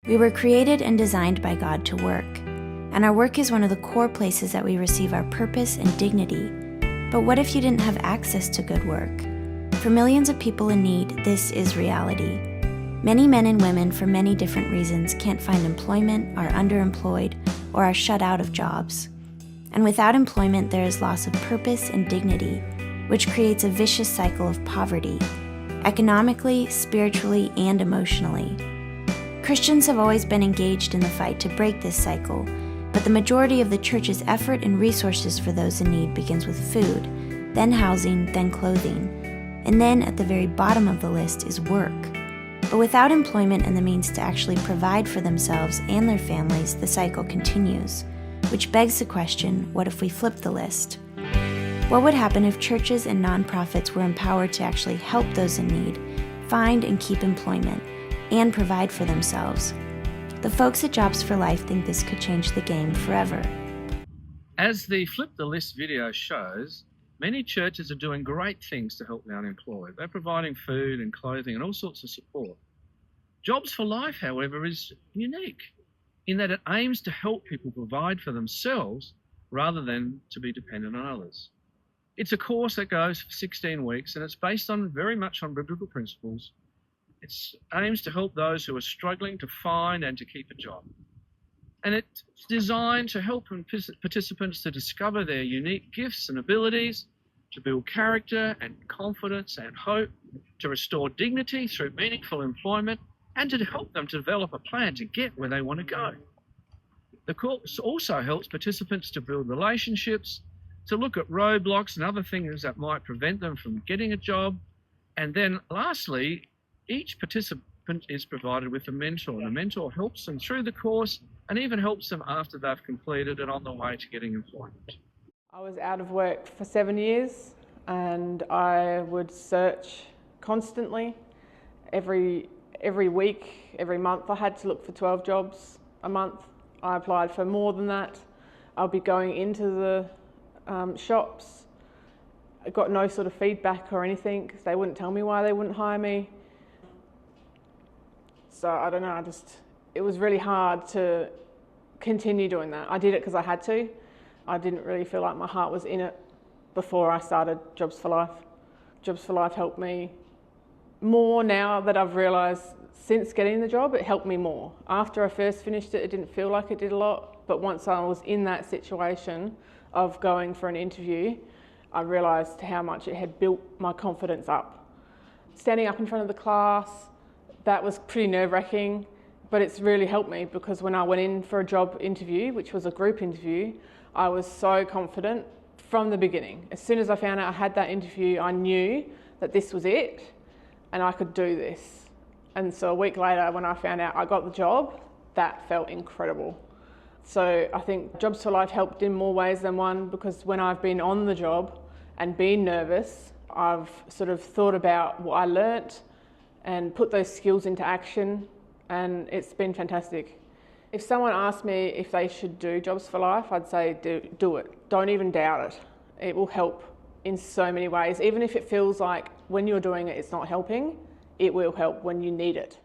We were created and designed by God to work, and our work is one of the core places that we receive our purpose and dignity. But what if you didn't have access to good work? For millions of people in need, this is reality. Many men and women, for many different reasons, can't find employment, are underemployed, or are shut out of jobs. And without employment, there is loss of purpose and dignity, which creates a vicious cycle of poverty, economically, spiritually, and emotionally. Christians have always been engaged in the fight to break this cycle, but the majority of the church's effort and resources for those in need begins with food, then housing, then clothing, and then at the very bottom of the list is work. But without employment and the means to actually provide for themselves and their families, the cycle continues, which begs the question, what if we flip the list? What would happen if churches and nonprofits were empowered to actually help those in need, find and keep employment, and provide for themselves? The folks at Jobs for Life think this could change the game forever. As the Flip the List video shows, many churches are doing great things to help the unemployed. They're providing food and clothing and all sorts of support. Jobs for Life, however, is unique in that it aims to help people provide for themselves rather than to be dependent on others. It's a course that goes for 16 weeks and it's based on very much on biblical principles. It aims to help those who are struggling to find and to keep a job. And it's designed to help participants to discover their unique gifts and abilities, to build character and confidence and hope, to restore dignity through meaningful employment, and to help them to develop a plan to get where they want to go. The course also helps participants to build relationships, to look at roadblocks and other things that might prevent them from getting a job. And then lastly, each participant is provided with a mentor, and the mentor helps them through the course and even helps them after they've completed it on the way to getting employment. I was out of work for 7 years and I would search constantly. Every week, every month I had to look for 12 jobs a month. I applied for more than that. I'll be going into the shops. I got no sort of feedback or anything. They wouldn't tell me why they wouldn't hire me. So I don't know, it was really hard to continue doing that. I did it because I had to. I didn't really feel like my heart was in it before I started Jobs for Life. Jobs for Life helped me more now that I've realised since getting the job, it helped me more. After I first finished it, it didn't feel like it did a lot, but once I was in that situation of going for an interview, I realised how much it had built my confidence up. Standing up in front of the class, that was pretty nerve-wracking, but it's really helped me because when I went in for a job interview, which was a group interview, I was so confident from the beginning. As soon as I found out I had that interview, I knew that this was it and I could do this. And so a week later, when I found out I got the job, that felt incredible. So I think Jobs for Life helped in more ways than one, because when I've been on the job and been nervous, I've sort of thought about what I learnt and put those skills into action, and it's been fantastic. If someone asked me if they should do Jobs for Life, I'd say do it. Don't even doubt it. It will help in so many ways. Even if it feels like when you're doing it, it's not helping, it will help when you need it.